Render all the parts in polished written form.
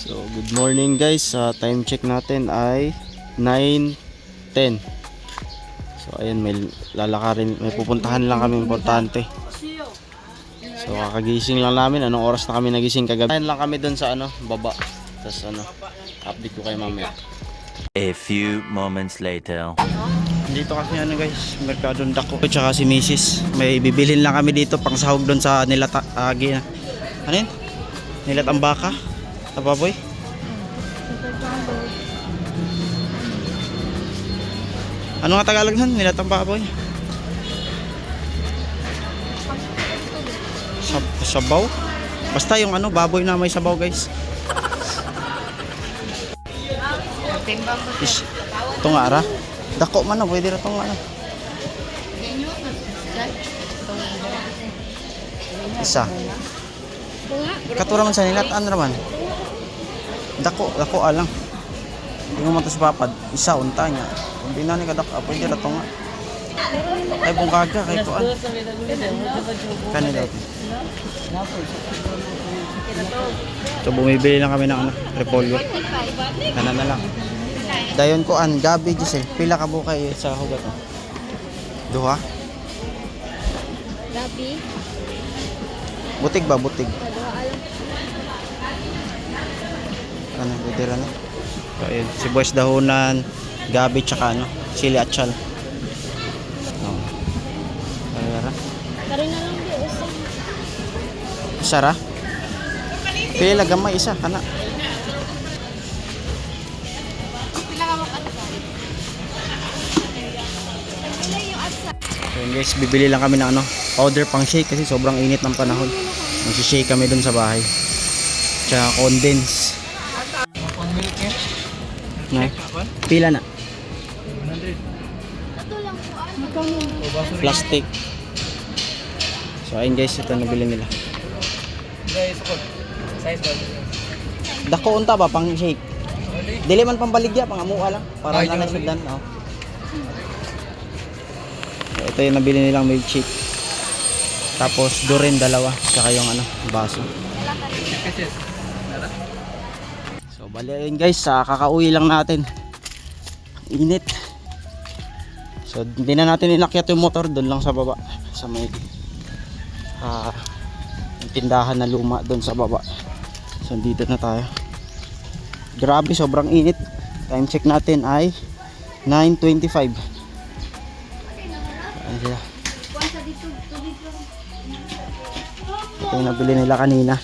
So, good morning guys. Time check natin ay 9:10. So, ayan, may lalakarin, may pupuntahan lang kami importante. So, kakagising lang namin. Anong oras na kami nagising kagabi? Ayan lang kami dun sa baba. Tapos update ko kayo mamaya. A few moments later. Dito kasi guys, Merkadong Dako. Tsaka si Mrs. May bibilhin lang kami dito pang sahog doon sa nilatagi. Ano yun? Nilatang baka? Tababoy? Ano nga Tagalog nun? Nilatang baboy? Sabaw? Basta yung baboy na may sabaw guys. Ito nga ara. Dako man na, pwede na itong isa. Katura man sa nilataan naman. Dako alang. Hindi mo man ito si papad. Isa, unta niya. Kung di na ni kadako, pwede na ito nga. Ay, bungkaga, kay kuan. Kanila ito. So, bumibili lang kami ng repolyo. Kanan na lang. Dayon ko gabi Giselle. Pila ka bukay sa hugat mo? Duha? Gabi. Butig ba? Butig. Ano? Pwede rin so, ayun. Sibuyas dahonan, gabi, tsaka sili at sal. Ayara. Kari na lang di usa. Isa ra? Pila gamay isa. Kana. So guys, bibili lang kami ng powder pang shake kasi sobrang init ng panahon. Mag-shake kami dun sa bahay. Tsaka condense. No? Pila na? Plastic. So ayun guys, ito nabili nila. Dako unta ba pang shake? Dili man pambaligya, pang amuha lang para na sudan, no. So, ito yung nabili nilang milkshake. Tapos Duren dalawa, saka yung baso. So bali ayun guys, kakauwi lang natin. Init. So hindi na natin inakyat yung motor, doon lang sa baba sa may tindahan na luma doon sa baba. So dito na tayo. Grabe, sobrang init. Time check natin ay 9:25. Ayan sila. Ito yung nabili nila kanina.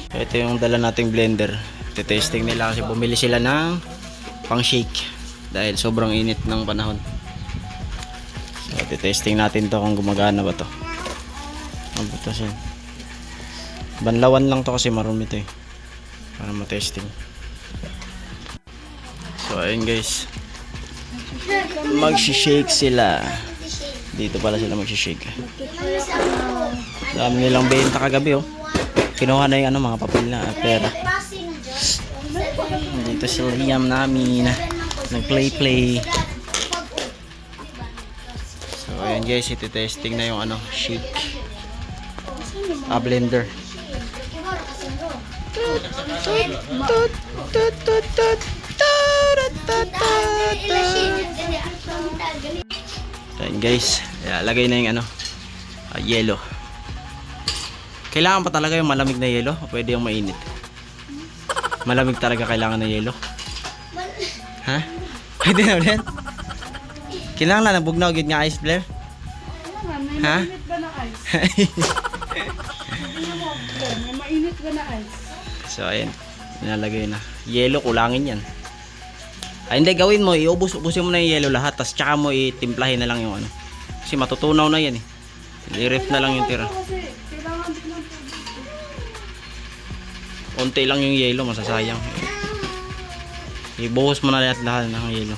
So, ito yung dala nating blender. Testing nila kasi bumili sila ng pang shake dahil sobrang init ng panahon. So testing natin to kung gumagana ba to. Ano ba to siya? Banlawan lang to kasi marumi to para matesting. So ayun guys, magsi-shake sila. Dito pala sila magsi-shake. Dami nilang benta kagabi kinuha na yung mga papel na pera. Dito si Liam namin nag-play. So ayun guys, iti-testing na yung shake blender. So ayun guys, lagay na yung yelo. Kailangan pa talaga yung malamig na yelo o pwede yung mainit? Malamig talaga kailangan na yelo. Ha? Pwede na ulit? Kailangan lang nabugnaw yun nga ice Blair? Ha? May mainit ba na ice? May mainit ba na ice? So ayan, nilalagay na. Yelo, kulangin yan. Ay hindi, gawin mo, ubusin mo na yung yelo lahat, tas tsaka mo itimplahin na lang yung kasi matutunaw na yan i-ref na lang yung tira. Unti lang yung yelo, masasayang. Ibuhos mo na lahat ng yelo.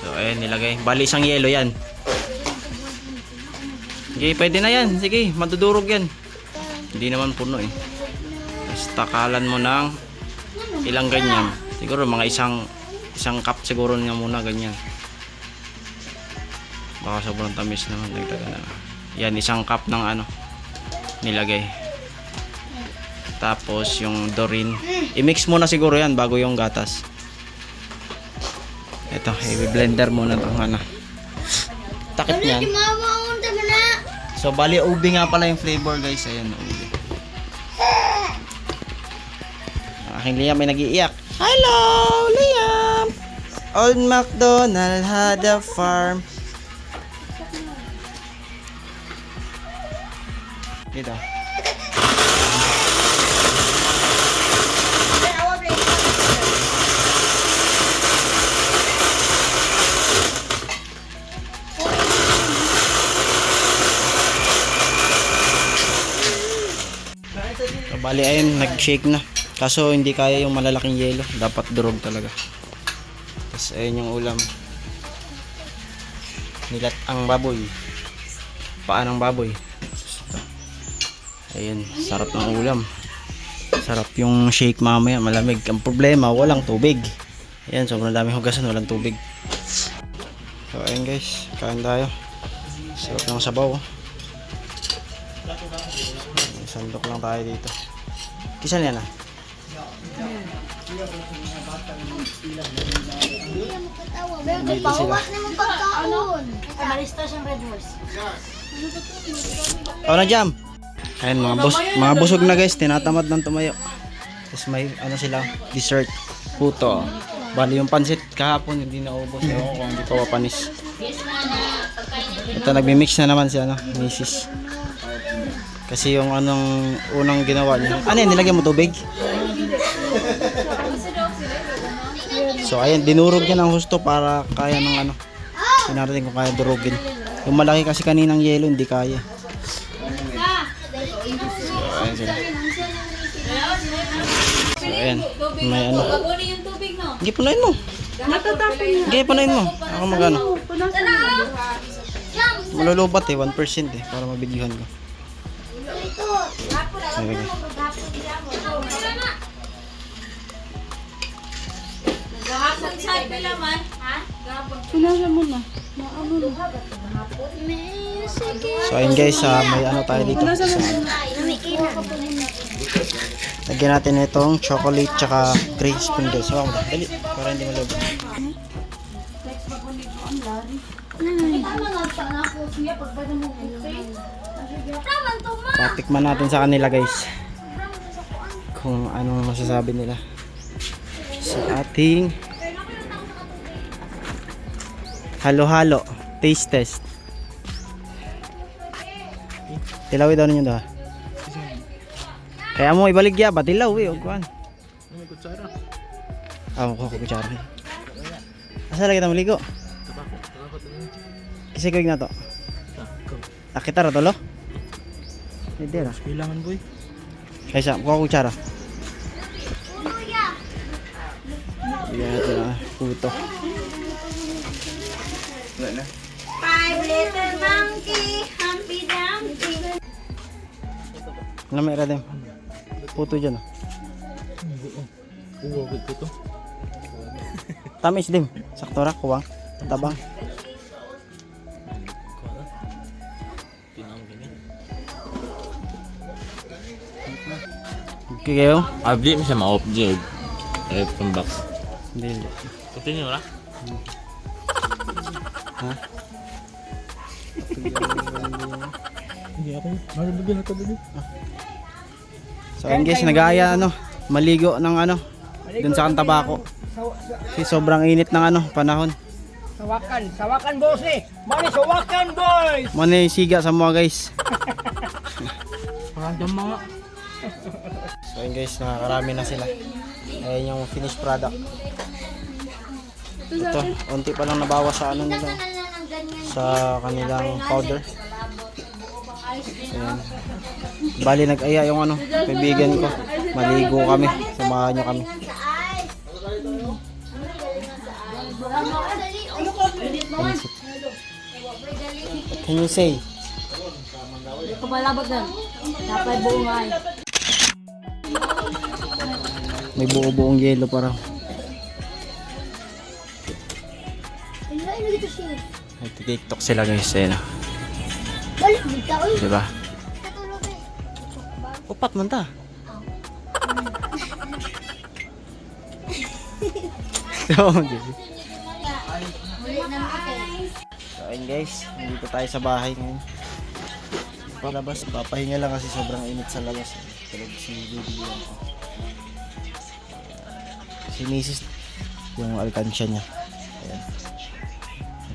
So ayan, nilagay. Bali isang yelo yan. Okay, pwede na yan. Sige, madudurog yan. Hindi naman puno Tapos takalan mo ng ilang ganyan. Siguro mga isang cup siguro niya muna ganyan. Baka sobrang tamis naman. Yan, isang cup ng nilagay. Tapos yung Dorin. I-mix muna siguro yan bago yung gatas. Ito, i-blender muna itong ano. Takip niyan. So, bali ubi nga pala yung flavor guys. Ayan, ubi. Ang aking Liam ay nag-iiyak. Hello, Liam! Old MacDonald had a farm. Dito. So, bali ayun, nag-shake na. Kaso hindi kaya yung malalaking yelo. Dapat durog talaga. Tapos ayun yung ulam. Nilat ang baboy. Paan ng baboy. Ayun, sarap ng ulam. Sarap yung shake mamaya, malamig. Ang problema, walang tubig. Ayan, sobrang daming hugasan, walang tubig. So ayun guys, kain tayo. Sarap ng sabaw. Sandok lang tayo dito. Kisan yan ah? Dito sila. Barista siyang Red Horse. Oh, na jam. Ayun, mga busog na guys, tinatamad ng tumayo. Tapos may ano sila, dessert, puto. Bali yung pansit kahapon hindi naubos. Ewan ko kung hindi pa wapanis. Ito nagmi-mix na naman si ano, Mrs. Kasi yung anong unang ginawa niya. Ano yan, nilagyan mo tubig? So ayun, dinurog niya ng husto para kaya ng ano. Sinarating ko kaya durugin. Yung malaki kasi kaninang yelo, hindi kaya. Ayan sila. So, ayan. May ano. Hindi, punain mo. Matatapon na. Hindi, punain mo. Ako magano. Punasan mo. Malulubat eh, 1% eh. Para mabidyohan ko. Sige. Punasan mo na. So ayun guys, may ano tayo dito. So, lagyan natin itong chocolate tsaka green sprinkles. So, dali. Para hindi malubot. Patikman natin sa kanila guys. Kung anong masasabi nila sa ating halo-halo taste test. Tilawi daw ninyo daw. Kaya mo ibaligya ba tilaw eh, kuan. May kutsara. Ko kutsara. Asa lagi ta maligo? Kasi ko na to. Nakita ra to lo? Hindi ra. Kailangan boy. Kaysa ko kutsara. Yan ito puto. 5 little monkey, Humpy Dumpty. Ano may radem? Puto dyan oh. Puto. Tamis dim. Sakto ra kuwang. Tabang. Okay kayo? Abdi mo siya ma-off-jig. From box. Hindi. Continue ra? Ha? Hindi ako. Marabigyan ako dito. So ayun guys, nag-aaya ano, maligo ng ano, dun sa Cantabaco. Kasi sobrang init ng ano, panahon. Sawakan boss eh. Mani sawakan boys. Muna yung siga sa mga guys. Random mga. So ayun guys, nakakarami na sila. Ayun yung finished product. Ito, unti pa lang nabawas sa ano nila, sa kanilang powder. So, ayan. Bali nag-aya yung ano, kaibigan ko. Maligo kami, samahan nyo kami. Can you say? Kumalabot na. Dapat buong ay. May buo-buong yelo para. Nagti-tiktok sila guys, eh, no? Balik dito. Diba? Upat man ta. So, JB. Huli na natin. So, ayun guys, dito tayo sa bahay ngayon. Palabas, papahinga lang kasi sobrang init sa labas. Tulog si Baby yan ko. Si Mrs. yung alkansya niya. Ayan.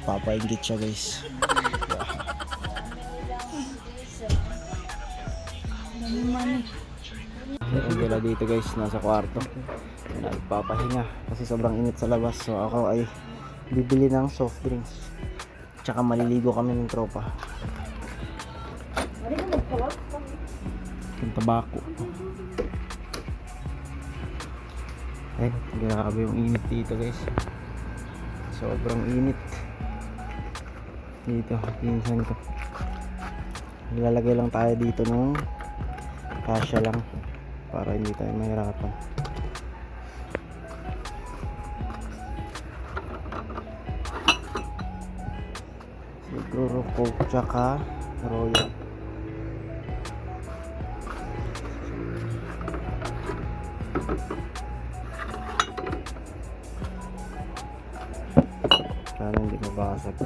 Papainggit siya guys. Ang gala dito guys, nasa kwarto. Nagpapahinga kasi sobrang init sa labas. So ako ay bibili ng soft drinks. Tsaka maliligo kami ng tropa. Yung tabako. Ay, grabe yung init dito guys. Sobrang init. Dito, pinsan ko. Nilalagay lang tayo dito nung kasya lang para hindi tayo mahirapan. Siguro Coke tsaka Royal. Sana hindi mabasag.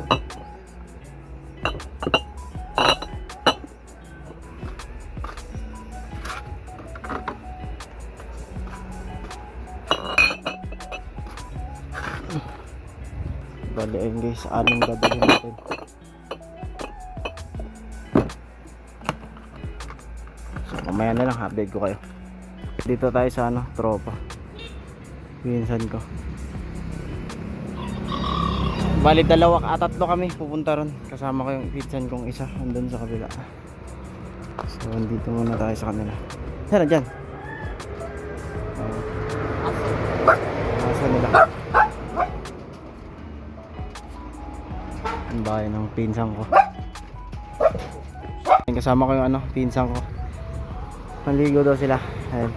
Bali ayun guys, anong gagawin natin. So mamaya na lang, update ko kayo. Dito tayo sa ano, tropa. Pinsan ko. Bali dalawa, tatlo kami pupunta ron. Kasama ko yung pinsan kong isa, andun sa kabila. So dito muna tayo sa kanila. Sana dyan. Nasa nila. Ang bahay ng pinsan ko. Kasama ko yung ano, pinsan ko. Maligo daw sila. Ayun.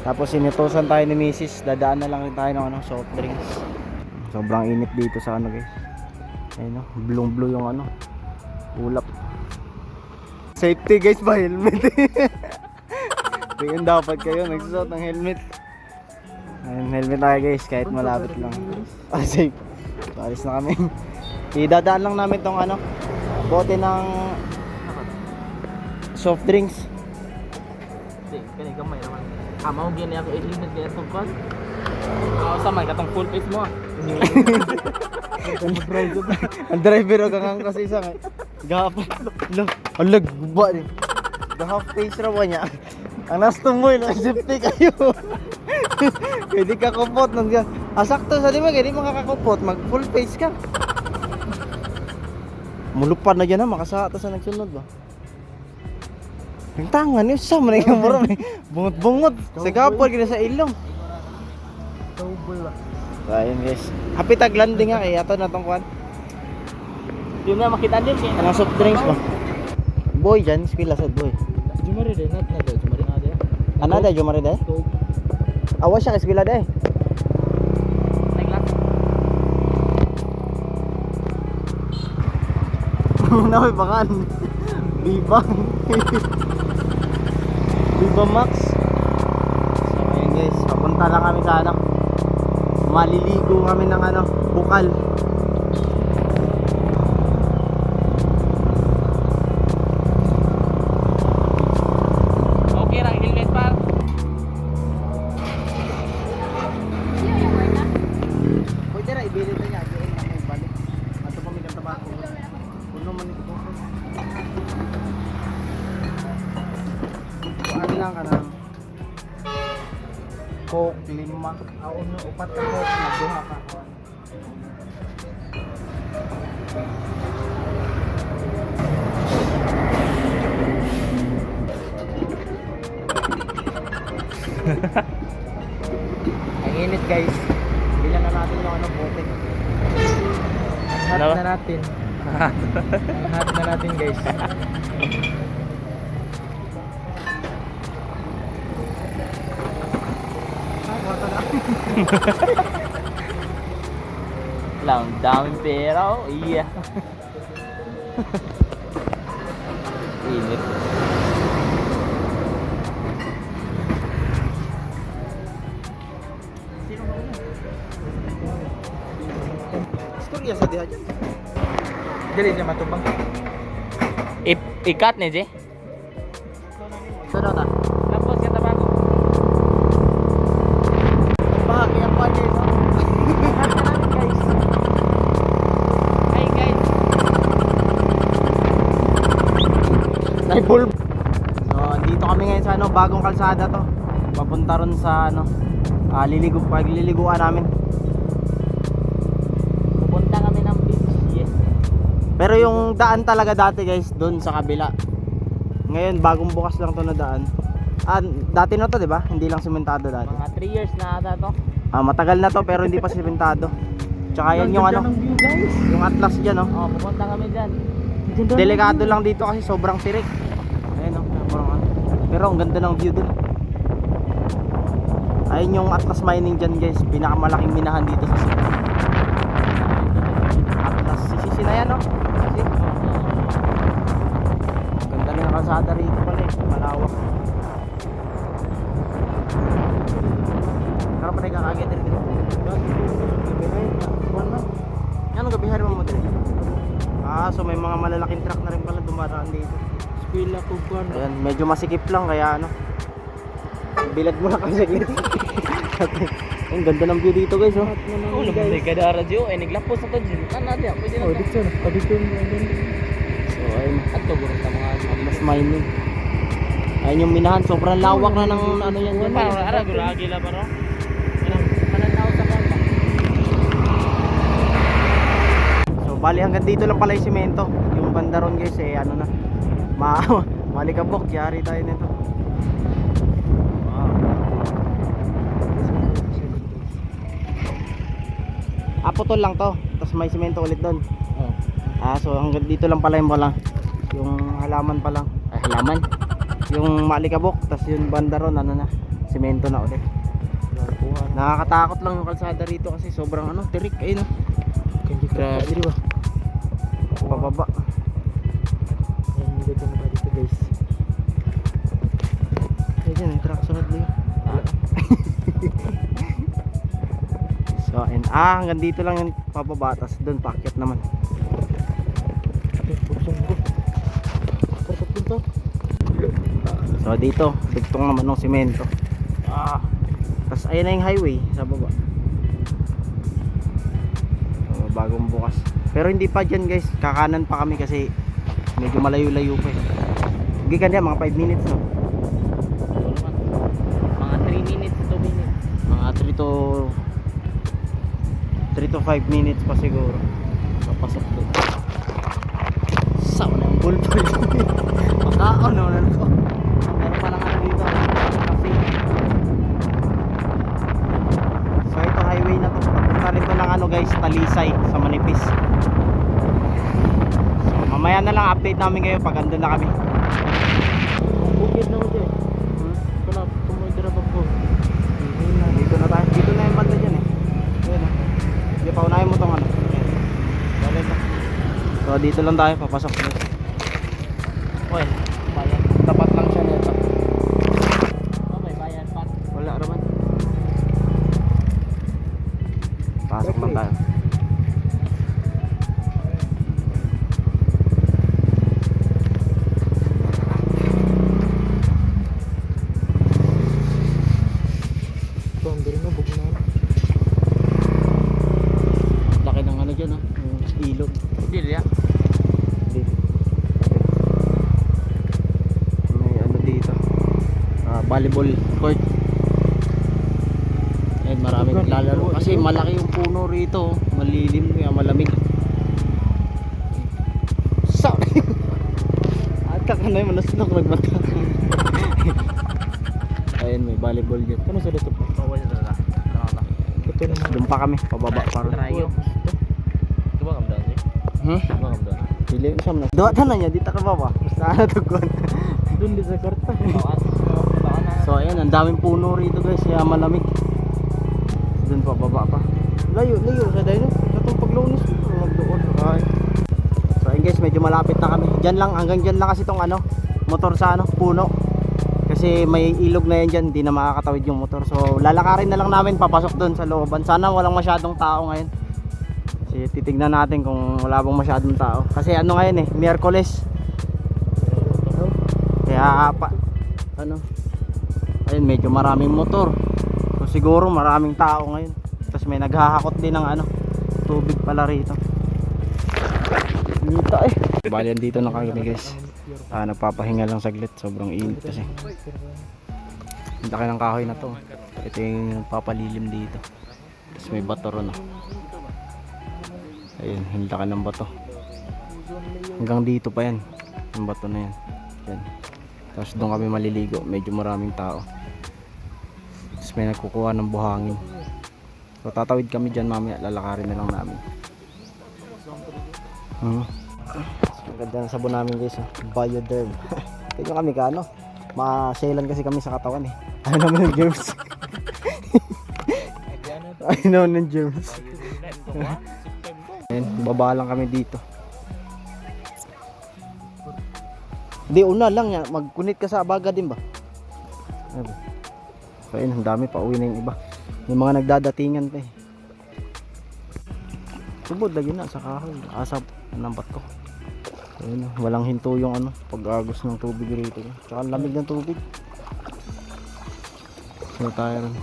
Tapos sinutusan tayo ni Mrs. Dadaan na lang rin tayo ng ano, soft drinks. Sobrang init dito sa ano guys. Ayun, no? Blue blue yung ano, ulap. Safety guys ba, helmet. Tingin dapat kayo nagsusuot ng helmet. Ayun, helmet tayo guys kahit malapit lang. Safe. So, alis na kami. Idadaan lang namin tong ano, bote ng soft drinks. Kani gamay naman. Amaw gyud ako i-limit kaya tungkol. Sa may katong full face mo. Ang driver o kang kasi isa nga. Gapon. Alag, guba din. The half face raw niya. Ang nastumoy, naka-safety kayo. Pwede ka kupot. Asakto sa lima, hindi makakakupot. Mag full face ka. Mulupan na dyan na, makasata sa nagsunod ba? Yung tangan, yung sama na yung mura. Bungot-bungot. Sa kapal, kina sa ilong. So ayun guys, happy tag landing nga kaya ato na tong kwan. Yung na makita din kay. Anong soft drinks ba? Boy dyan, eskwela sa boy. Jumari din nat na daw, jumari na din. Ano da, jumari da? Awas siya eskwela da eh. Naglas. Nahoy bakan. Bibang. Viva Max. So ayun guys, papunta lang kami sa ano. Maliligo kami ng ano, bukal. Okay ra helmet pa. Pwede ra ibili na niya, diyan na may balik. Ato pa mi tabako. Kuno man ito. Ano lang kanang Coke 5, uno 4 ka Coke na duha ka. Ang init guys. Bilang na natin yung ano bote. Ang hot na natin. Ang hot na natin guys. Lang daming pera oh. Iya. Init. kaya sa diha dyan. Dili siya matubang. Ikat ni Je. Sa daw ta? Tapos kita bago. Bahagi ang pa dyan. Hi guys. Naibulb. So, dito kami ngayon sa ano, bagong kalsada to. Papunta ron sa ano, pagliliguan namin. Pupunta kami ng beach. Yes. Pero yung daan talaga dati guys, doon sa kabila. Ngayon, bagong bukas lang to na daan. Dati na to, di ba? Hindi lang sementado dati. Mga 3 years na ata to. Matagal na to pero hindi pa sementado. Tsaka yan yung ano, yung Atlas dyan, no? Oh, pupunta kami diyan. Delikado lang dito kasi sobrang tirik. Ayun, no? Sobrang ano. Pero ang ganda ng view dun. Ayun yung Atlas Mining dyan guys, pinakamalaking minahan dito sa city. Atlas, sisisi na yan, no? Kasi, ganda na yung kalsada rito pala eh, malawak. Pero pa rin kakagay dito. Ano gabihan mo mo dito? So may mga malalaking truck na rin pala dumaraan dito. Eskwela ko kuan. Ayan, medyo masikip lang kaya ano. Bilad mo na kasi saglit. Ang ganda ng view dito guys, oh. Oh, lumabay ka da radyo. Eh niglapos ako dyan. Ano dia? Pwede na. dito na. Dito na. So ayun, Ato guro ta mga Atlas Mining. Ayun yung minahan, sobrang lawak na ng ano yan dyan. Ara guro agila paro. Mananaw sa kanta. So bali hanggang dito lang pala yung semento. Yung banda ron guys eh ano na. Malikabok, yari tayo nito. Putol lang to, tapos may semento ulit doon. So hanggang dito lang pala yung halaman pa lang. Halaman. Yung malikabok, tapos yung banda ron ano na, semento na ulit. Nakakatakot lang yung kalsada rito kasi sobrang ano, tirik ayun. Grabe, di ba? Pababa. Dito guys. Ayun, may truck sunod din. So, and hanggang dito lang yung pababa, tas doon paakyat naman. So, dito, dugtong naman ng semento. Tas ayun na yung highway sa baba. Bagong bukas. Pero hindi pa dyan guys, kakanan pa kami kasi medyo malayo-layo pa eh. Hindi ka mga 5 minutes no? Mga 3 minutes, 2 minutes. Mga 3 to 5 minutes pa siguro. Papasok doon. Saan ang bulbul? Makaon naman ako. Meron pa lang ano dito. Cafe. So ito highway na to. Papunta rin to ng ano guys, Talisay sa Manipis. So mamaya na lang update namin kayo pag andun na kami. Bukid na mo dyan. Kala, tumoy dira pa po. Dito na tayo. Dito na yung banda dyan eh. Ayan o. Hindi pa unahin mo tong ano. Balik na. So dito lang tayo. Papasok na. Oy, bayan. Tapat lang siya nito. Okay, bayan pa. Wala naman. Pasok lang tayo. Laki ng ano dyan, yung ilog. Dili ya. Dito. May ano dito, volleyball court. Ayan, maraming lalaro kasi malaki yung puno rito, malilim kaya malamig. At kakanay manasnok nagbata. Ayun, may volleyball dyan. Ano sa dito pa? Bawal na dala. Kanala. Ito naman. Doon pa kami, pababa pa rin. Trayo. Diba kamdan niya? Diba kamdan? Pili yung siyam na. Doon na niya, dito ka baba. Basta na tugon. Doon di sa karta. So ayan, ang daming puno rito guys, kaya malamig. Doon pa baba pa. Layo sa dahil katong paglunis magdoon. Okay. So ayun guys, medyo malapit na kami. Diyan lang, hanggang diyan lang kasi tong ano, motor sa ano, puno. Kasi may ilog na yan dyan, hindi na makakatawid yung motor. So lalakarin na lang namin papasok doon sa looban. Sana walang masyadong tao ngayon. Kasi Kasi titignan natin kung wala bang masyadong tao. Kasi ano ngayon eh, Miyerkules. Kaya ayun, medyo maraming motor. So siguro maraming tao ngayon. Tapos may naghahakot din ng tubig pala rito. Nita eh. Bali dito na kami guys. Nagpapahinga lang saglit, sobrang init kasi. Ang laki ng kahoy na to. Ito yung papalilim dito. Tapos may bato ron. Ayun, ang laki ng bato. Hanggang dito pa yan. Yung bato na yan. Yan. Tapos doon kami maliligo. Medyo maraming tao. Tapos may nagkukuha ng buhangin. So tatawid kami dyan mamaya. Lalakarin na lang namin. Ang ganda ng sabon namin guys. Bioderm. Tignan kami ka maselan kasi kami sa katawan eh. Ayaw naman ng germs. Ayaw naman ng germs. Ayan, baba lang kami dito. Di una lang yan. Magkunit ka sa abaga din ba? So ayun, ang dami pa uwi na yung iba. Yung mga nagdadatingan pa eh. Subod lagi na sa kahoy. Asap ng bato. Ayun, walang hinto yung pag-agos ng tubig rito. Tsaka ang lamig ng tubig. So tayo rin.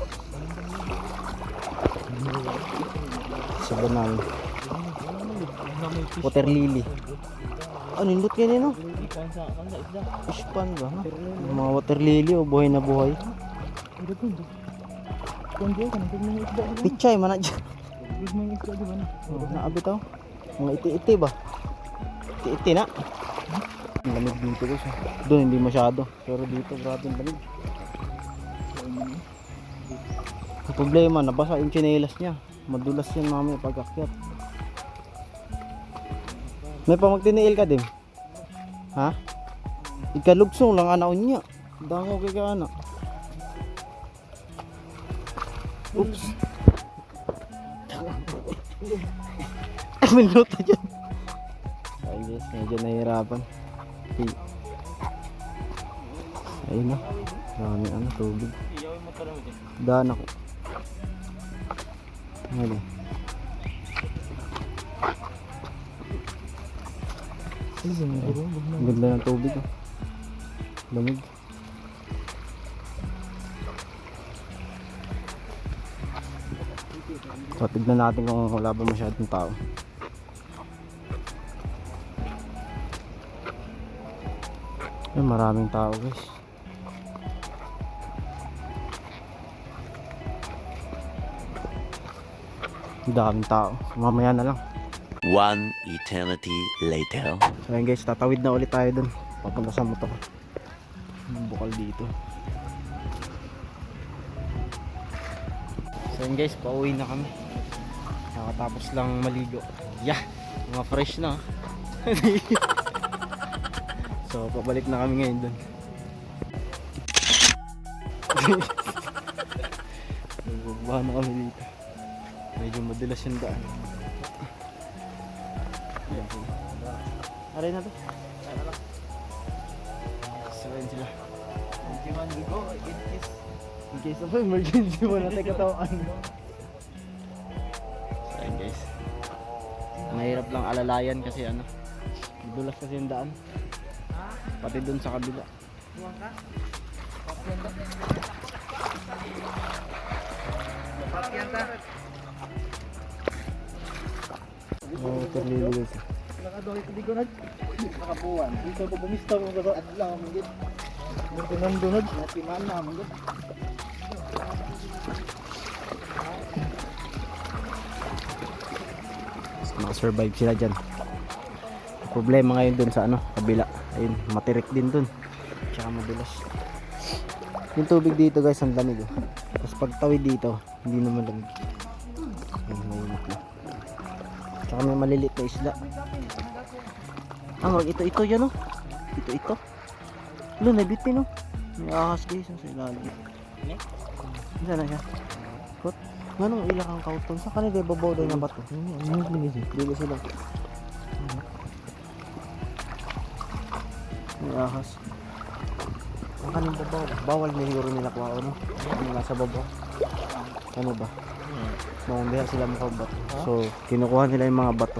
Sabon namin. Water lily. Nindot ganyan Ispan ba? Yung mga water lily buhay na buhay. Pichay man na dyan. Naabit ako. Mga iti-iti ba? Iti-iti na. Ang lamig dito guys. Doon hindi masyado. Pero dito grabe ang lamig. Ang problema, nabasa yung tsinelas niya. Madulas yan mamaya pag-akyat. May pamagtiniil ka din? Ha? Ikalugsong lang anaon niya. Dango kay ka anak. Oops. Minuto dyan. Ay guys, medyo nahihirapan. Ayun na. Marami tubig. Daan ako. Ano? Ang ganda ng tubig lamig. So tignan natin kung wala ba masyadong tao. Maraming tao guys. Daming tao. Mamaya na lang. One eternity later. So ayun guys, tatawid na ulit tayo dun. Papunta sa motor. Bukal dito. So ayun guys, pauwi na kami. Nakatapos lang maligo. Yeah, mga fresh na. So pabalik na kami ngayon dun. Nagbabahan na kami dito. Medyo madulas yung daan. Aray na to. So ayun sila. In case of emergency mo natin katawan. So ayun guys. Mahirap lang alalayan kasi madulas kasi yung daan. Pati dun sa kabila. Terlililis. Nakadori ko di ko nakapuan. Dito ko bumista ko sa adlaw mo gid. Dito nandunod na timana mo gid. Maka-survive sila dyan. Problema ngayon dun sa kabila. Ayun, matirik din dun. Tsaka madulas. Yung tubig dito guys, ang lamig. Tapos pag tawid dito, hindi naman lamig. Ayun, mainit na. Tsaka may maliliit na isla. Ito yan Ito. Wala, nabitin May ahas guys sa ilalim. Saan na siya? What? Ganong ilak ang kauton? Sa kanila babaw daw na bato. Dito sila. May ahas. Ang kanil babaw. Bawal na hiro nila kuha Nasa babaw. Ano ba? Mong diha sila makabato. So, kinukuha nila yung mga bato.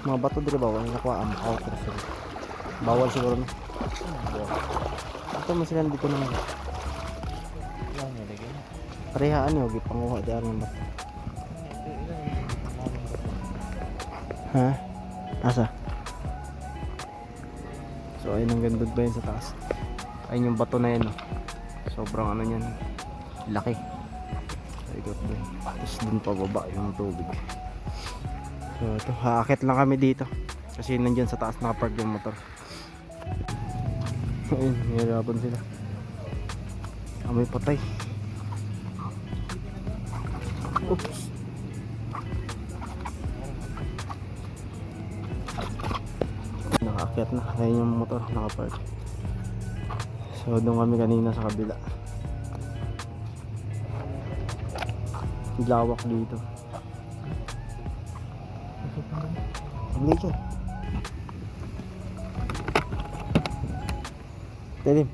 Mga bato dito ba? Wala nakuha ang outer sila. Bawal siguro na. Ito mo sila dito naman. Parehaan yun, panguha diyan ng bato. Ha? Asa? So ayun ang gandun ba yun sa taas. Ayun yung bato na yun, oh. Sobrang ano yan, laki. Ikot ba yun. Tapos dun pababa yung tubig. So ito, haakit lang kami dito. Kasi nandyan sa taas nakapark yung motor. Ayun, nahirapan sila. Amoy patay. Oops. Nakaakyat na. Ayun yung motor nakapark. So doon kami kanina sa kabila. Lawak dito. Paglig siya. Telim.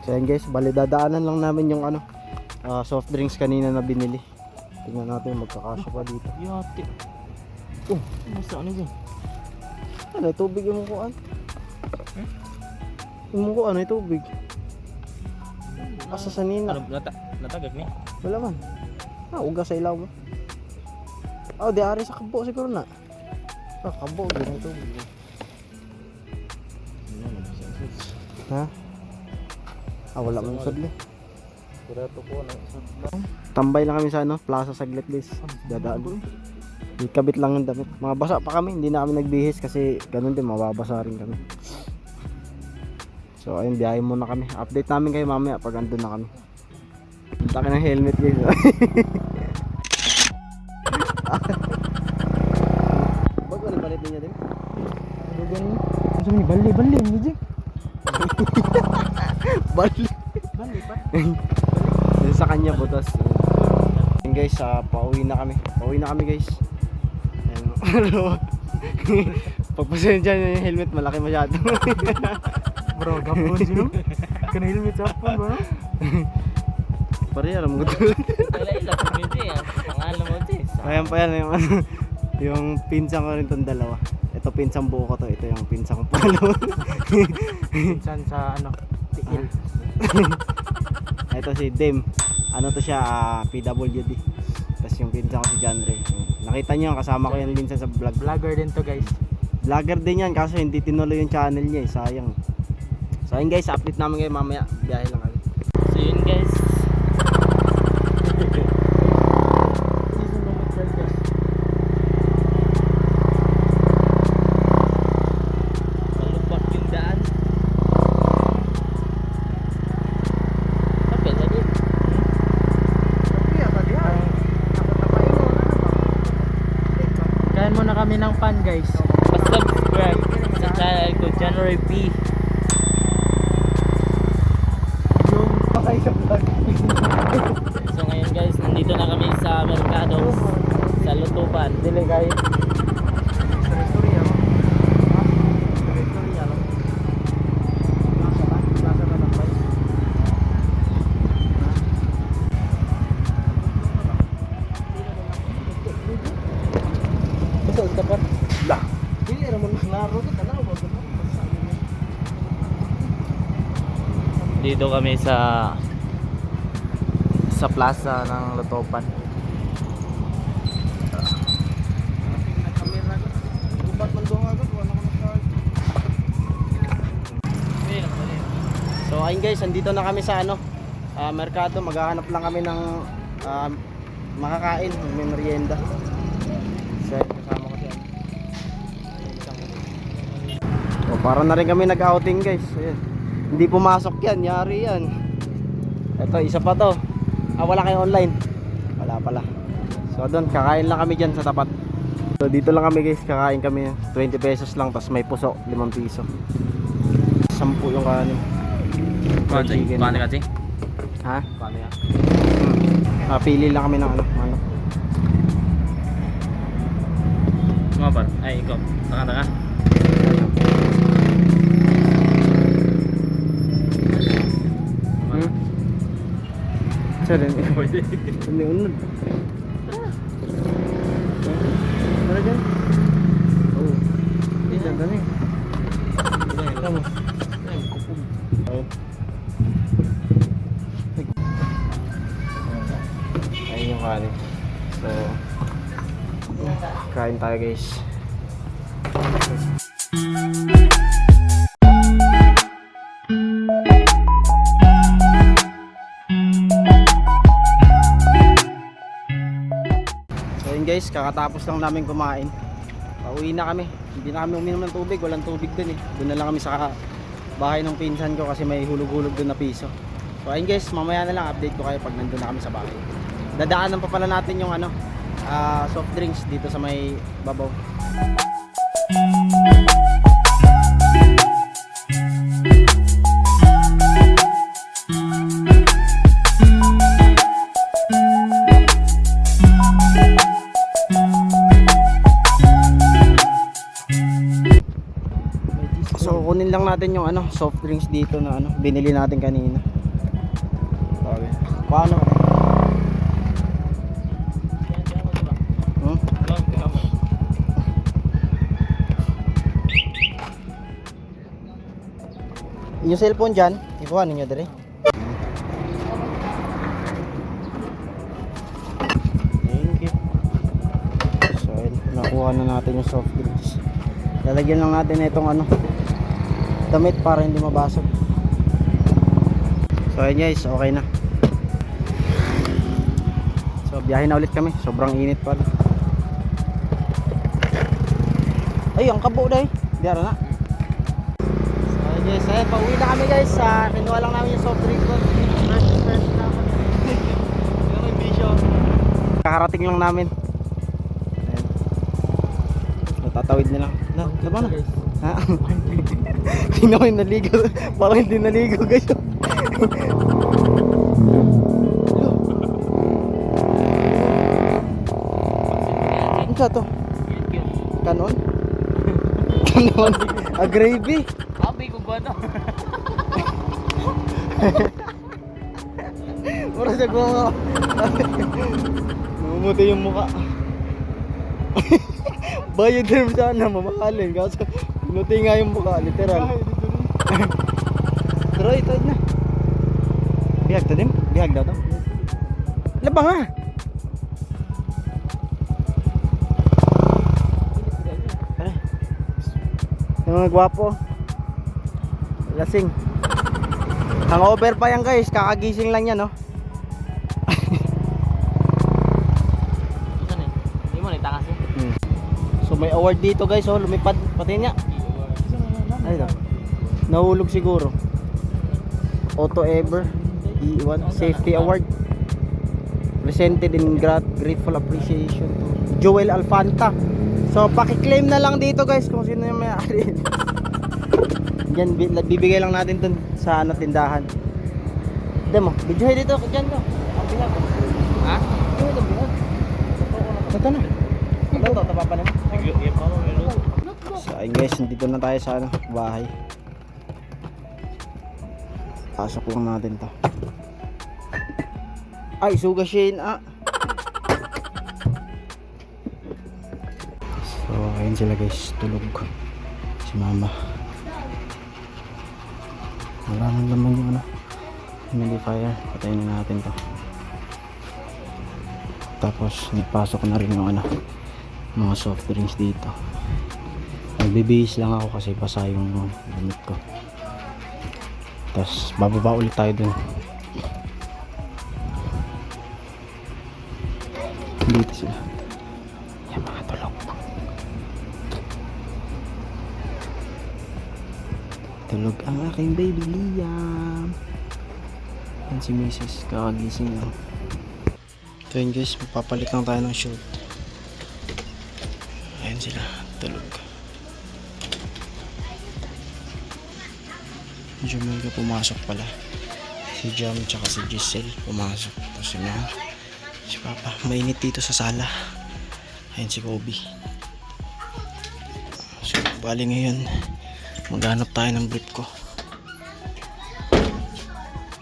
So yun guys, bali dadaanan lang namin yung ano, soft drinks kanina na binili. Tingnan natin magkakasya pa dito. Yate. Masa ano yun? Ano, tubig yung mukuan? Yung mukuan ay tubig. Asa sa nina? Natagag ni? Wala man. Uga sa ilaw mo. Di ari sa kabo siguro na. Kabo, ganyan tubig. Ha? Wala man sudli. Tambay lang kami sa ano, plaza saglit guys. Dadaan. Ikabit lang ng damit. Mga basa pa kami, hindi na kami nagbihis kasi ganun din, mababasa rin kami. So ayun, biyahe muna kami. Update namin kayo mamaya pag andun na kami. Punta ka ng helmet guys. Ba't wala balit niya din? Ano ganun? Ano sabi ni Bali ni Jik? Bali pa? Yun sa kanya butas. Ayun guys, pauwi na kami guys. Ayun. Pagpasensya nyo yung helmet, malaki masyado. Bro, gapon sino? Kana helmet sa hapon ba? Pare, alam mo ito. Ala community ah. Pangalan mo din. Ayan pa yan yung, yung pinsang ko rin itong dalawa. Ito pinsang buo ko to, ito yung pinsang kong palo. Pinsan sa ano? Tiil. Ito si Dem. Ano to siya, PWD. Tapos yung pinsang ko si John Ray. Nakita nyo, kasama ko yan minsan sa vlog. Vlogger din to guys. Vlogger din yan, kaso hindi tinuloy yung channel niya eh, sayang. So ayun guys, update namin kayo mamaya. Biyahe lang kami. So yun guys. Malubak yung daan. Kapit lagi. Kain muna kami ng pan guys. Subscribe sa channel ko, January P. So ngayon guys, nandito na kami sa Mercado sa Lutuban. Dili kayo. Dito kami sa plaza ng Lutuban. So ayun guys, andito na kami sa ano, Mercado. Maghahanap lang kami ng makakain, may merienda. So kasama ko siya. So para na rin kami nag-outing guys. Ayan. Hindi pumasok yan, yari yan. Ito, isa pa to. Wala kayong online? Wala pala. So doon, kakain lang kami dyan sa tapat. So dito lang kami guys, kakain kami. 20 pesos lang, tapos may puso, 5 piso. 10 yung kanin. Paano kasi? Ha? Paano yan? Pili lang kami ng ano. Sumapar? Ay, ikaw. Taka-taka. Sir, hindi unod. Tara dyan. Oo. Hindi, ganda eh. Tama. Ayun. Ayun yung kanin. So, kain tayo guys. So yun guys, kakatapos lang namin kumain. Pauwi na kami. Hindi na kami uminom ng tubig, walang tubig dun eh. Doon na lang kami sa bahay ng pinsan ko kasi may hulog-hulog dun na piso. So ayun guys, mamaya na lang update ko kayo pag nandun na kami sa bahay. Dadaanan pa pala natin yung soft drinks dito sa may babaw. So kunin lang natin yung soft drinks dito na binili natin kanina. Okay. Paano? Yung cellphone dyan, ikuha ninyo dali. Thank you. So, nakuha na natin yung soft drinks. Lalagyan lang natin itong damit para hindi mabasag. So ayun guys, okay na. So biyahe na ulit kami, sobrang init pa. Ay, ang kabo dahil. Diara na. Yes, ayun, pauwi na kami guys. Kinuha lang namin yung soft drink ko. Fresh na ako. May bisyo. Kakarating lang namin. Ayun. Natatawid na lang. Diba na? Ha? Hindi naman naligo. Parang hindi naligo guys. Ano sa to? Kanon? Kanon? Gravy? Abi ko ba to? Mura siya gumawa. Namumuti yung mukha. Bayad din sana, mamahalin. Kaso, pinuti nga yung mukha, literal. Pero ito na. Bihag to din? Bihag daw to? Labang nga! Yung mga gwapo. Lasing. Hangover pa yan guys, kakagising lang yan no. Hindi mo nagtakas eh. So may award dito guys, oh, lumipad pati niya. Ay daw. Nahulog siguro. Auto Ever E1 Safety Award. Presented in grateful appreciation to Joel Alfanta. So paki-claim na lang dito guys kung sino yung may-ari. Diyan bibigay lang natin dun sa tindahan. Demo, video dito diyan ko. Ang bihag. Ha? Ito bihag. Ito na. Ano to tapapa na? So ayun guys, dito na tayo sa bahay. Pasok lang natin to. Ay, suga Shane So ayun sila guys, tulog si mama. Wala nang laman yung humidifier. Patayin na natin to. Tapos nagpasok na rin yung mga soft drinks dito. Nagbibihis lang ako kasi basa yung damit ko. Tapos bababa ulit tayo dun. Dito sila. Yan mga tulog. Tulog ang aking baby Liam. Yan si Mrs. Kakagising lang. Ito yun guys, mapapalit lang tayo ng shirt. Ayan sila, tulog. Jumel ka pumasok pala. Si Jam tsaka si Giselle pumasok. Tapos yun na, si Papa. Mainit dito sa sala. Ayan si Kobe. So bali ngayon maghanap tayo ng brief ko.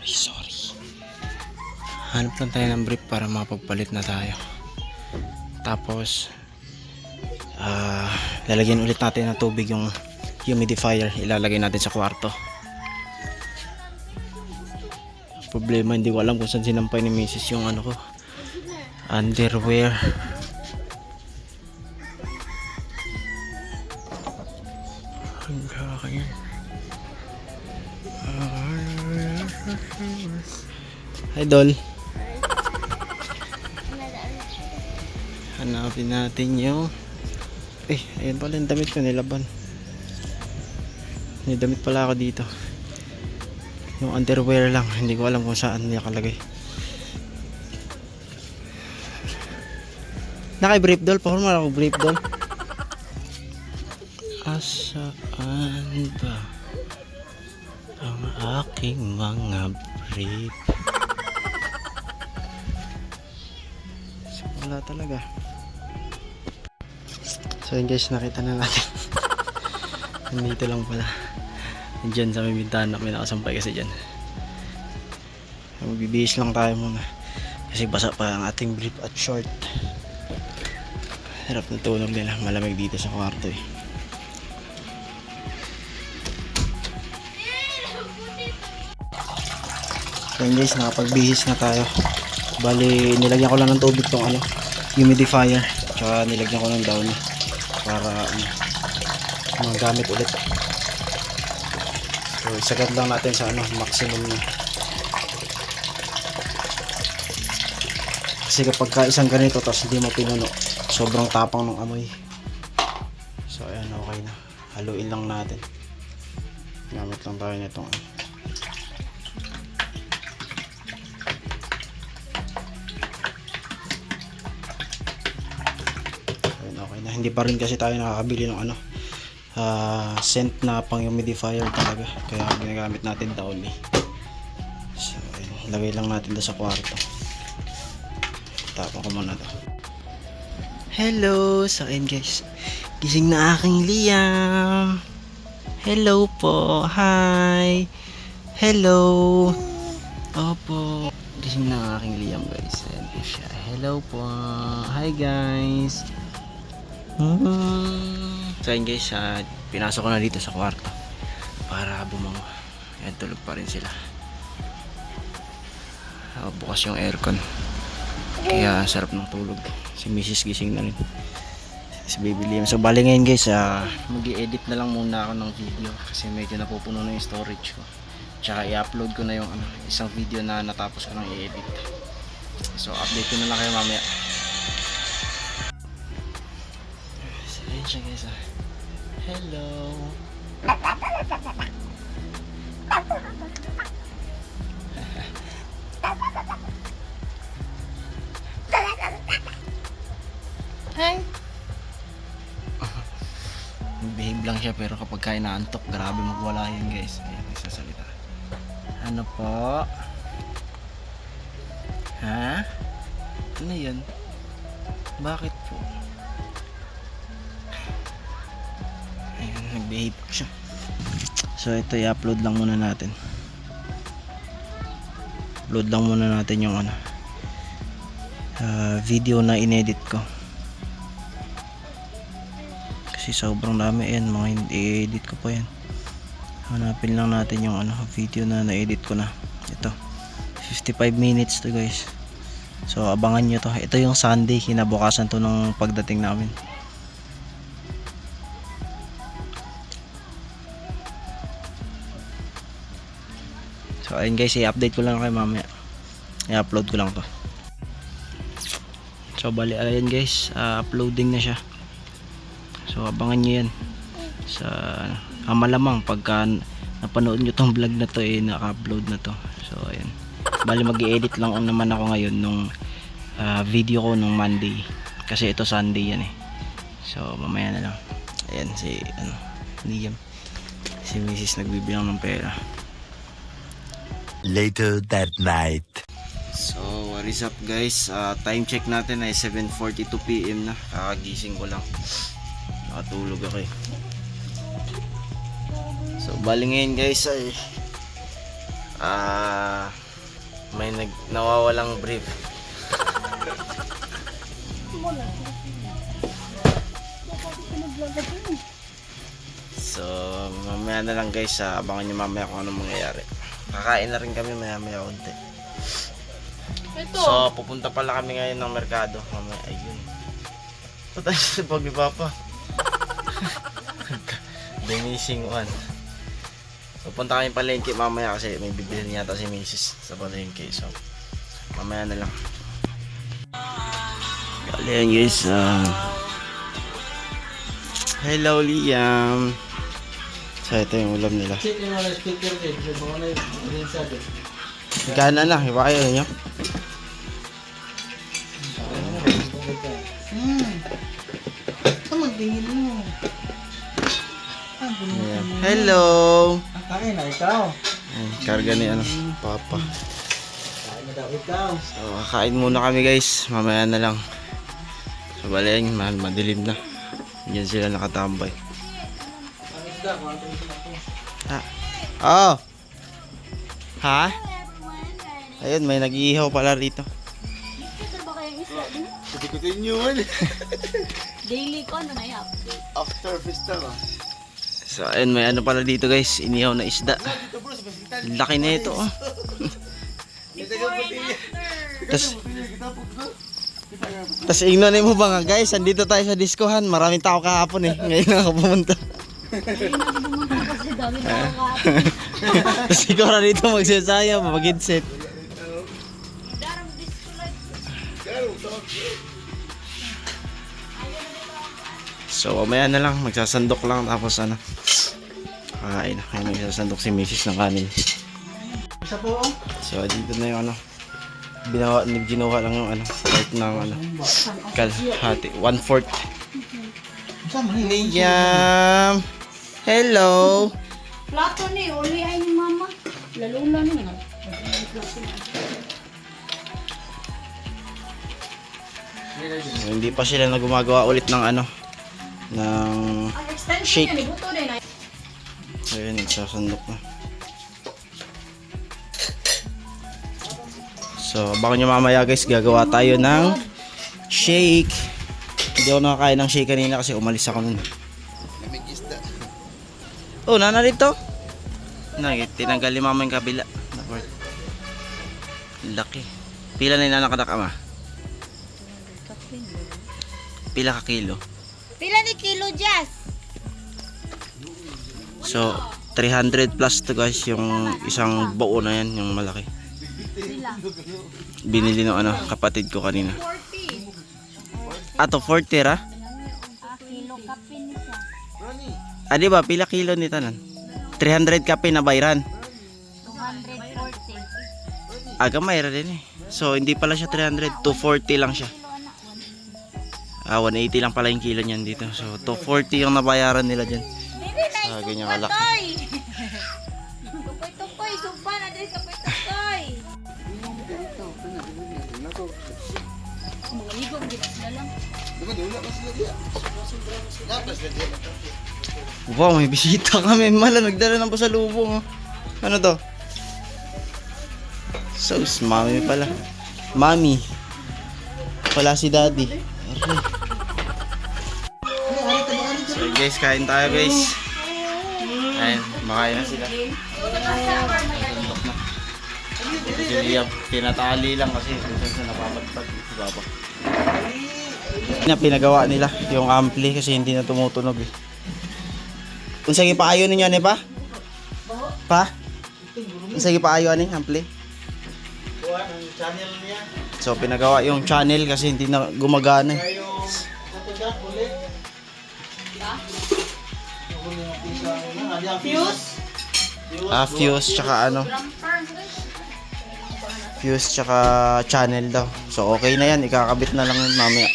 Ay sorry. Hanap lang tayo ng brief para makapagpalit na tayo. Tapos lalagyan ulit natin ng tubig yung humidifier, ilalagay natin sa kwarto. Problema, hindi ko alam kung saan sinampay ni Mrs. yung ano ko, underwear. Idol, hanapin natin yung ayan pala yung damit ko, nilaban. May damit pala ako dito, yung underwear lang, hindi ko alam kung saan nakalagay. Naka-brief doll, paano ako brief doll? Asaan ba ang aking mga brief? Wala talaga. So yun guys, nakita na natin. Nandito lang pala. Diyan sa may bintana, may nakasampay kasi dyan. Magbibihis lang tayo muna kasi basa pa ang ating brief at short. Harap na tunog nila, malamig dito sa kwarto eh. So yun guys, nakapagbihis na tayo. Bali, nilagyan ko lang ng tubig tong humidifier, tsaka nilagyan ko ng downy para magamit ulit. So isagad lang natin sa maximum niya. Kasi kapag isang ganito tapos hindi mo pinuno, sobrang tapang ng amoy. So ayan, okay na. Haluin lang natin. Gamit lang tayo nitong okay na. Hindi pa rin kasi tayo nakakabili ng scent na pang humidifier talaga, kaya ginagamit natin downy. So ayun, lagay lang natin doon sa kwarto. Tapon ko muna to. Hello! So ayun guys, gising na aking Liam. Hello po. Hi. Hello. Opo, gising na ang aking Liam guys. Ayan po siya. Hello po. Hi guys. So yun guys, pinasok ko na dito sa kwarto para bumango. Ayan, tulog pa rin sila. Bukas yung aircon, kaya sarap ng tulog. Si Mrs. gising na rin, si Baby Liam. So bali ngayon guys, mag-i-edit na lang muna ako ng video kasi medyo napupuno na yung storage ko. Tsaka i-upload ko na yung isang video na natapos ko nang i-edit. So update ko na lang kayo mamaya. So ayun siya guys. Hello. Hi. Behave lang siya, pero kapag kain naantok, grabe magwala yan guys. Ayan, nagsasalita. Ano po? Ha? Ano yan? Bakit po? Ayan, nag-behave siya. So ito, i-upload lang muna natin. Upload lang muna natin yung video na inedit ko. Kasi sobrang dami yan, mga i-edit ko pa yan. Hanapin lang natin yung video na na-edit ko na. Ito, 55 minutes to guys. So abangan nyo to. Ito yung Sunday, kinabukasan to ng pagdating namin. So ayun guys, i-update ko lang kayo mamaya. I-upload ko lang to. So bali, ayun guys, uploading na siya. So abangan nyo yan sa malamang pagka napanood nyo tong vlog na to, naka-upload na to. So ayun, bali mag-i-edit lang naman ako ngayon nung video ko nung Monday, kasi ito Sunday yan So mamaya na lang. Ayan si Liam, si Mrs. nagbibilang ng pera. Later that night. So what is up guys, time check natin ay 7:42 PM na. Kakagising ko lang, nakatulog ako So bali ngayon guys ay May nawawalang brief. So, mamaya na lang guys, abangan nyo mamaya kung anong mangyayari. Kakain na rin kami maya unti. So, pupunta pala kami ngayon ng merkado. Mamaya, ayun. Patay sa pag-ipapa. The missing one. Pupunta kami palengke mamaya kasi may bibilhin yata si Mrs. sa palengke. So, mamaya na lang. Kalian guys. Hello Liam. So, ito yung ulam nila. Gana na, iba kayo ninyo? Ayan. Hello! Kain na ikaw. Ayan, karga ni ano, Papa. Kain na daw ikaw. So, kakain muna kami guys. Mamaya na lang. So, balayan, madilim na. Diyan sila nakatambay. Ha? Oh! Ha? Ayun, may nag-iihaw pala rito. Ito ba kayang isla din? Ikutin nyo man. Daily ko, ano na yan? After festa ba? So, ayun, may ano pala dito guys. Inihaw na isda. Laki na ito oh. Tas ignonin mo ba nga guys, andito tayo sa diskohan. Maraming tao kahapon eh. Ngayon lang ako pumunta. Hindi na ako pumunta kasi dami na ako kahapon. Tapos ikaw na dito magsasaya, mag-headset. So mamaya na lang, magsasandok lang tapos ano. Kakain na, kaya magsasandok si Mrs. ng kanin. So dito na yung ano. Ginawa lang yung ano, part ng ano. Kalahati, 1/4. Liam! Hello! Plato ni, uli ay ni mama. Lalula ni nga. So, hindi pa sila na gumagawa ulit ng ano, ng Ang extension shake. niya, buto din ay. So yun, nagsasandok na. So abangan nyo mamaya guys, gagawa tayo ng shake. Hindi ako nakakain ng shake kanina kasi umalis ako nun. Oh, nanarito. Tinanggal ni mama yung kabila. Laki. Pila na yung nakadack ama? Pila ka kilo? Pila ni kilo, Jazz? So 300 plus to guys, yung isang buo na yan, yung malaki. Binili ng ano, kapatid ko kanina. 40. Ato 40 ra? Kilo kape ni siya. Ah, di ba? Pila kilo ni tanan? 300 kape na bayran. 240. Ah, gamay ra din eh. So, hindi pala siya 300. 240 lang siya. Ah, 180 lang pala yung kilo niyan dito. So, 240 yung nabayaran nila dyan. Dili na Ah, ganyan isupa, kalaki. toy. Tukoy-tukoy, supa na din kapoy-tukoy. Mga ligo, hindi na lang. Wow, may bisita kami. Mala, nagdala ng pasalubong. Oh. Ano to? So, mami pala. Mami. Wala si daddy. Okay. So guys, kain tayo guys. Ayun, makain na sila. Si Liam, tinatali lang kasi kung napapatpat si Papa. Na pinagawa nila yung ampli kasi hindi na tumutunog eh. Kung sige paayo ninyo ni pa? Pa? Kung sige paayo ni ampli? So pinagawa yung channel kasi hindi na gumagana eh. Ah, fuse tsaka ano? Fuse tsaka channel daw. So okay na yan, ikakabit na lang yun mamaya.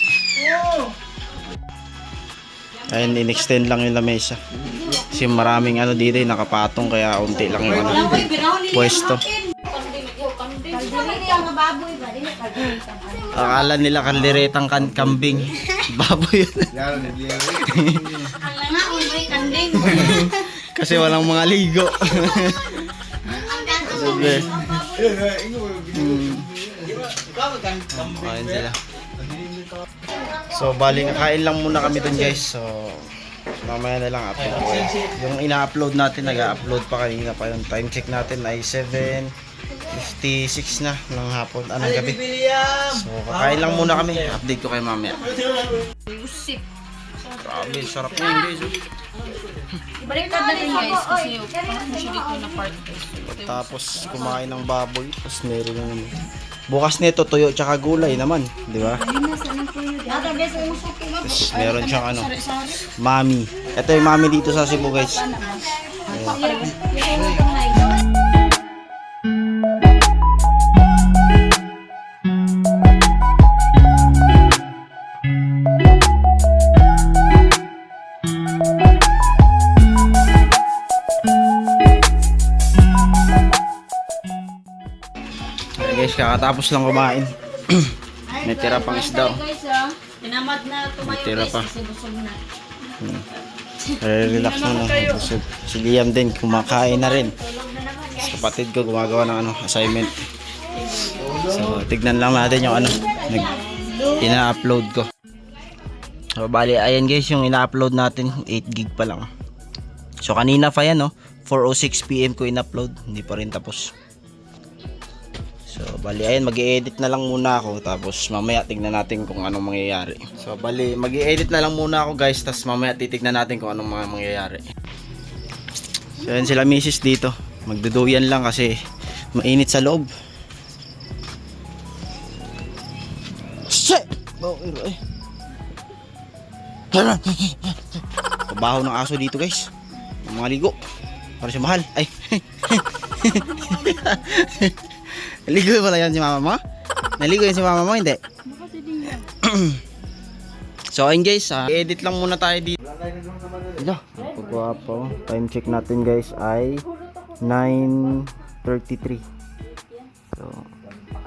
Ayun, in-extend lang yung lamesa. Kasi maraming ano dito eh, nakapatong kaya unti lang yung ano, pwesto. Kaldiri ang baboy ba? Dili kaldiri. Akala nila kalderetang kambing. Baboy yun. Ang nga, may kanding. Kasi walang mga ligo. Ang kanto Sabi. Kain sila. So bali kakain lang muna kami dun guys. So mamaya na lang upload ko. Yung ina-upload natin, nag-upload pa kanina pa yung time check natin ay 7:56 na ng hapon, anong gabi. So kakain lang muna kami, update ko kayo mamaya. Grabe, sarap na yun guys. Baliktad natin guys kasi parang siya dito na part guys. Tapos kumain ng baboy, tapos meron yung bukas nito tuyo tsaka gulay naman, di ba? Tapos meron siyang ano, mami. Ito yung mami dito sa Cebu guys. Ayan guys, kakatapos lang kumain. May tira pang isda. Tinamad na May tira pa. kasi busog na. Relax mo na. Si Liam din, kumakain na rin. Sa kapatid ko, gumagawa ng ano, assignment. So, tignan lang natin yung ano, ina-upload ko. So, bali, ayan guys, yung ina-upload natin, 8 gig pa lang. So, kanina pa yan, no? 4:06 PM ko in-upload. Hindi pa rin tapos. So, bali, ayan, mag-i-edit na lang muna ako. Tapos, mamaya tignan natin kung anong mangyayari. So, bali, mag-i-edit na lang muna ako, guys. Tapos, mamaya titignan natin kung anong mga mangyayari. So, ayan sila misis dito. Magduduyan lang kasi mainit sa loob. Shit! Pabaho ng aso dito, guys. Mga ligo. Para siya mahal. Ay. Naligo pala yan si mama mo? Naligo yan si mama mo, hindi? So ayun guys, edit lang muna tayo dito. Ito, pagwapo. Time check natin guys ay 9:33. So,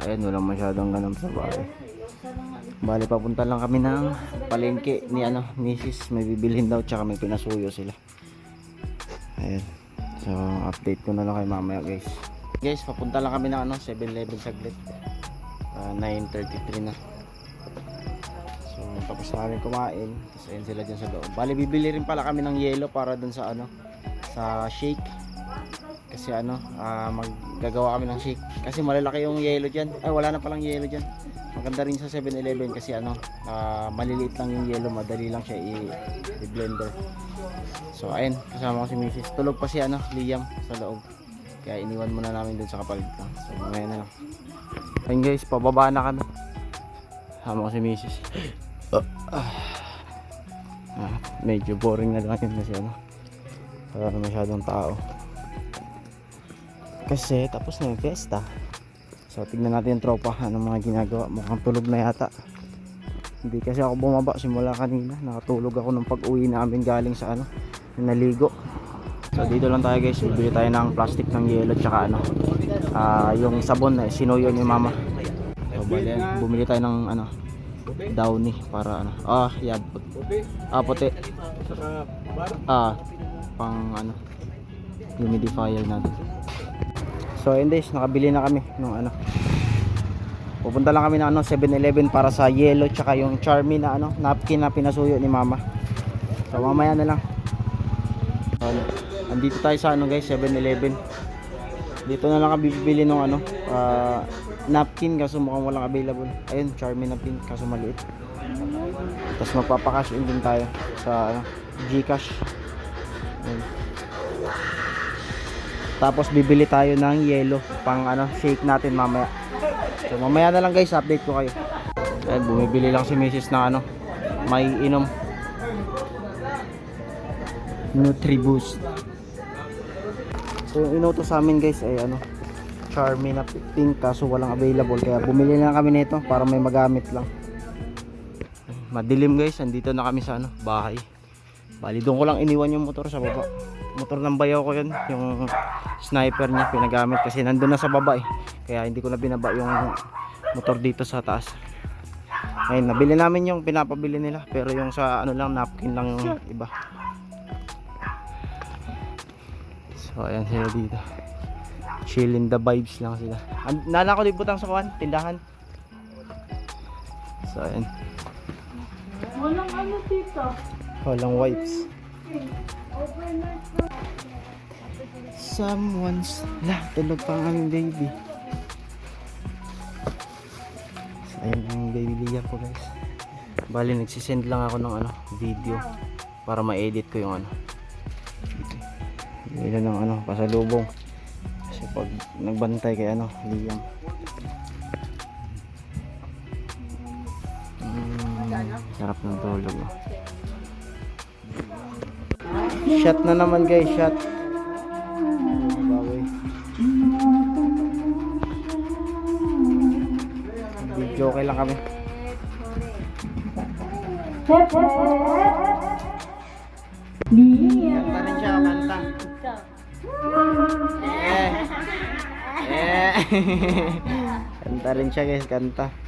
ayun, walang masyadong ganun sa bahay. Bali, papunta lang kami ng palengke ni ano, misis. May bibilhin daw, tsaka may pinasuyo sila. Ayun. So, update ko na lang kay mamaya guys. Guys, papunta lang kami ng ano, 7-Eleven saglit. 9:33 na. So, tapos na kami kumain. Tapos ayun sila dyan sa loob. Bali, bibili rin pala kami ng yelo para dun sa ano, sa shake. Kasi ano, maggagawa kami ng shake. Kasi malalaki yung yelo dyan. Ay, wala na palang yelo dyan. Maganda rin sa 7-Eleven kasi ano, maliliit lang yung yelo. Madali lang siya i-blender. So, ayun, kasama ko si Mrs. Tulog pa si ano, Liam sa loob. Kaya iniwan muna namin dun sa kapalit ko. So mamaya na lang. Ayun guys, pababa na kami. Sama ko si Mrs. Medyo boring na lang yun kasi ano, masyadong tao. Kasi tapos na yung fiesta. So tignan natin yung tropa, anong mga ginagawa. Mukhang tulog na yata. Hindi kasi ako bumaba simula kanina. Nakatulog ako nung pag-uwi namin galing sa ano, naligo. So dito lang tayo guys, bibili tayo ng plastic ng yelo tsaka ano, yung sabon na sinuyo ni mama. So bumili tayo ng ano, downy para ano, yeah, puti. Pang ano, humidifier natin. So ayun guys, nakabili na kami ng ano. Pupunta lang kami ng ano, 7-Eleven para sa yelo tsaka yung Charmy na ano, napkin na pinasuyo ni mama. So mamaya na lang. Andito tayo sa ano guys, 7-Eleven. Dito na lang kami bibili ng ano, napkin kaso mukhang walang available. Ayun, Charmy napkin kaso maliit. Tapos magpapakash in din tayo sa ano, Gcash. Ayun. Tapos bibili tayo ng yelo pang ano, shake natin mamaya. So mamaya na lang guys, update ko kayo. Ayun, bumibili lang si Mrs. ng ano, may inom. Nutriboost. So yung inutos sa amin guys ay ano, Charmy na pink kaso walang available kaya bumili na kami nito para may magamit lang. Madilim guys, andito na kami sa ano, bahay. Bali doon ko lang iniwan yung motor sa baba. Motor ng bayaw ko yun, yung sniper niya pinagamit kasi nandun na sa baba eh. Kaya hindi ko na binaba yung motor dito sa taas. Ayun, nabili namin yung pinapabili nila pero yung sa ano lang, napkin lang yung iba. So ayan sila dito. Chillin the vibes lang sila. Nala ko butang sa kuwan, tindahan. So ayan. Walang ano dito. Walang wipes. Someone's tulog pa ang aming baby. So, ayun ang baby Lia po guys. Bali nagsisend lang ako ng video para ma-edit ko yung Ilan ng pasalubong. Kasi pag nagbantay kay Liam. Sarap ng tulog. Shot na naman guys, shot. Video okay lang kami. Kanta rin siya, kanta. Kanta rin siya guys, kanta.